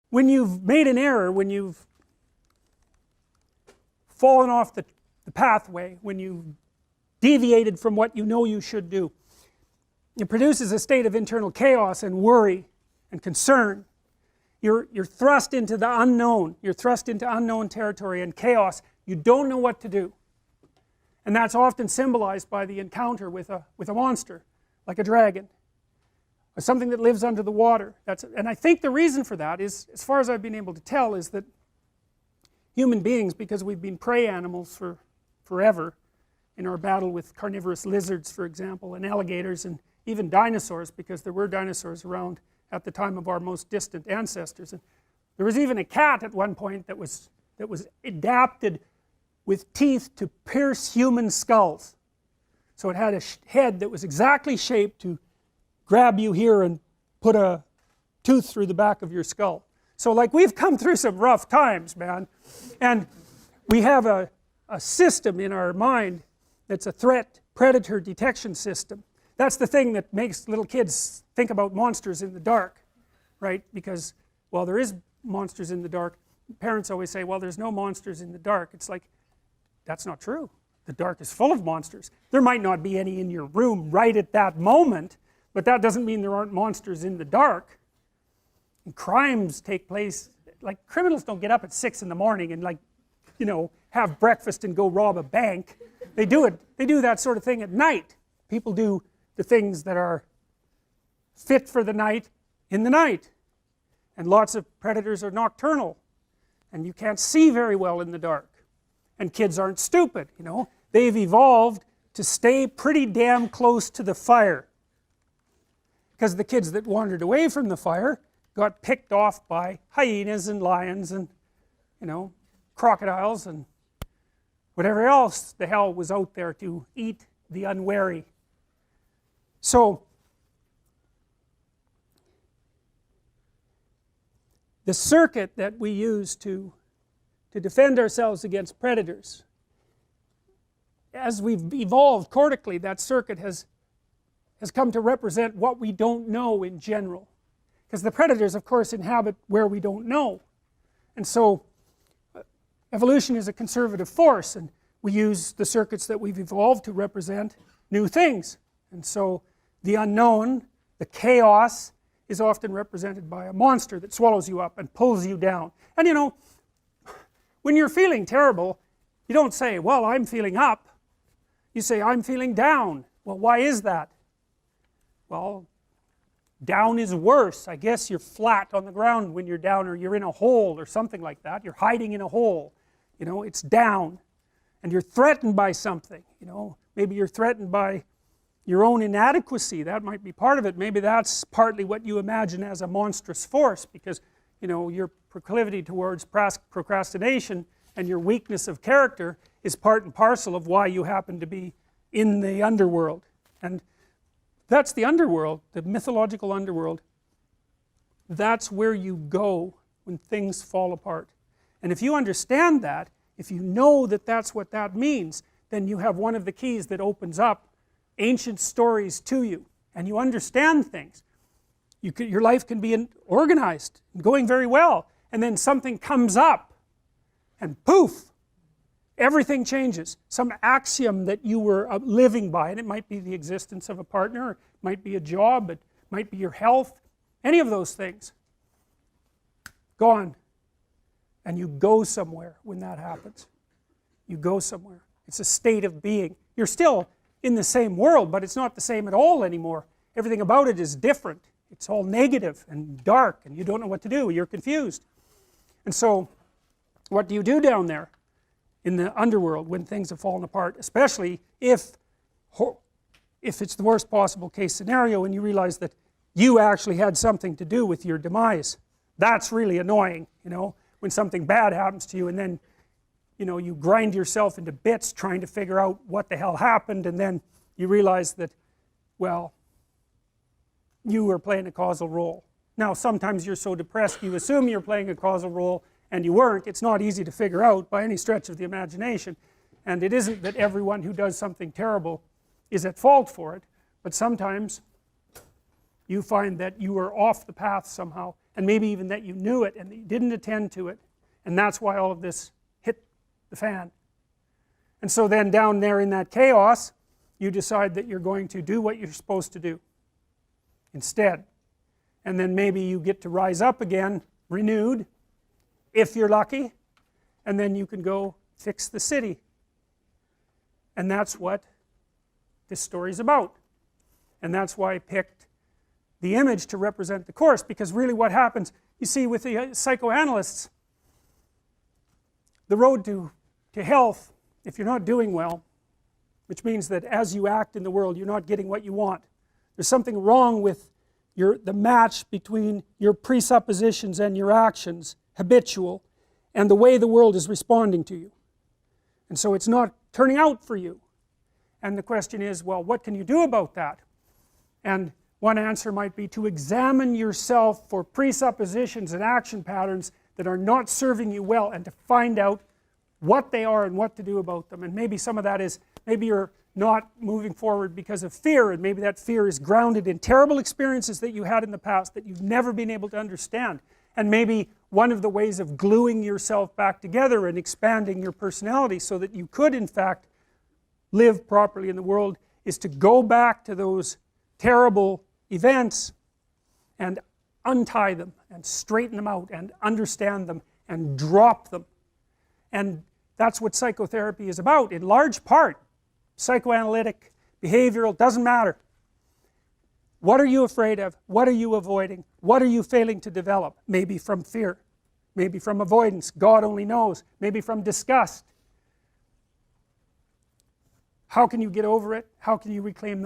when you've made an error, when you've fallen off the pathway, when you've deviated from what you know you should do, it produces a state of internal chaos and worry and concern. You're thrust into the unknown, you're thrust into unknown territory and chaos. You don't know what to do. And that's often symbolized by the encounter with a monster, like a dragon, or something that lives under the water. And I think the reason for that is, as far as I've been able to tell, is that human beings, because we've been prey animals for forever, in our battle with carnivorous lizards, for example, and alligators, and even dinosaurs, because there were dinosaurs around at the time of our most distant ancestors. And there was even a cat at one point that was adapted with teeth to pierce human skulls. So it had a head that was exactly shaped to grab you here and put a tooth through the back of your skull. So like, we've come through some rough times, man, and we have a system in our mind that's a threat predator detection system. That's the thing that makes little kids think about monsters in the dark, right? Because, well, there is monsters in the dark. Parents always say, well, there's no monsters in the dark. It's like, that's not true. The dark is full of monsters. There might not be any in your room right at that moment, but that doesn't mean there aren't monsters in the dark. And crimes take place, like, criminals don't get up at 6 in the morning and, like, you know, have breakfast and go rob a bank. They do that sort of thing at night. People do the things that are fit for the night in the night. And lots of predators are nocturnal, and you can't see very well in the dark. And kids aren't stupid, you know. They've evolved to stay pretty damn close to the fire, because the kids that wandered away from the fire got picked off by hyenas and lions and, you know, crocodiles and whatever else the hell was out there to eat the unwary. So the circuit that we use to defend ourselves against predators, as we've evolved cortically, that circuit has come to represent what we don't know in general, because the predators, of course, inhabit where we don't know. And so evolution is a conservative force, and we use the circuits that we've evolved to represent new things. And so the unknown, the chaos, is often represented by a monster that swallows you up and pulls you down. And you know, when you're feeling terrible, you don't say, well, I'm feeling up. You say, I'm feeling down. Well, why is that? Well, down is worse. I guess you're flat on the ground when you're down, or you're in a hole or something like that. You're hiding in a hole. You know, it's down. And you're threatened by something. You know, maybe you're threatened by your own inadequacy. That might be part of it. Maybe that's partly what you imagine as a monstrous force, because, you know, your proclivity towards procrastination and your weakness of character is part and parcel of why you happen to be in the underworld. And that's the underworld, the mythological underworld. That's where you go when things fall apart. And if you understand that, if you know that that's what that means, then you have one of the keys that opens up ancient stories to you, and you understand things. Your life can be organized and going very well, and then something comes up, and poof, everything changes. Some axiom that you were living by, and it might be the existence of a partner, it might be a job, it might be your health, any of those things, gone. And you go somewhere when that happens. You go somewhere. It's a state of being. You're still in the same world, but it's not the same at all anymore. Everything about it is different. It's all negative and dark, and you don't know what to do. You're confused. And so, what do you do down there in the underworld when things have fallen apart, especially if it's the worst possible case scenario and you realize that you actually had something to do with your demise? That's really annoying, you know, when something bad happens to you, and then, you know, you grind yourself into bits trying to figure out what the hell happened, and then you realize that, well, you were playing a causal role. Now, sometimes you're so depressed you assume you're playing a causal role, and you weren't. It's not easy to figure out by any stretch of the imagination, and it isn't that everyone who does something terrible is at fault for it, but sometimes you find that you are off the path somehow. and maybe even that you knew it and that you didn't attend to it, and that's why all of this hit the fan. And so then down there in that chaos, you decide that you're going to do what you're supposed to do instead. And then maybe you get to rise up again, renewed, if you're lucky, and then you can go fix the city. And that's what this story is about. And that's why I picked the image to represent the course, because really what happens, you see, with the psychoanalysts, the road to health, if you're not doing well, which means that as you act in the world, you're not getting what you want. There's something wrong with the match between your presuppositions and your actions, habitual, and the way the world is responding to you. And so it's not turning out for you. And the question is, well, what can you do about that? And one answer might be to examine yourself for presuppositions and action patterns that are not serving you well, and to find out what they are and what to do about them. And maybe some of that is, maybe you're not moving forward because of fear, and maybe that fear is grounded in terrible experiences that you had in the past that you've never been able to understand. And maybe one of the ways of gluing yourself back together and expanding your personality so that you could in fact live properly in the world is to go back to those terrible events and untie them and straighten them out and understand them and drop them. And that's what psychotherapy is about in large part. Psychoanalytic, behavioral, doesn't matter. What are you afraid of? What are you avoiding? What are you failing to develop? Maybe from fear, maybe from avoidance, God only knows, maybe from disgust. How can you get over it? How can you reclaim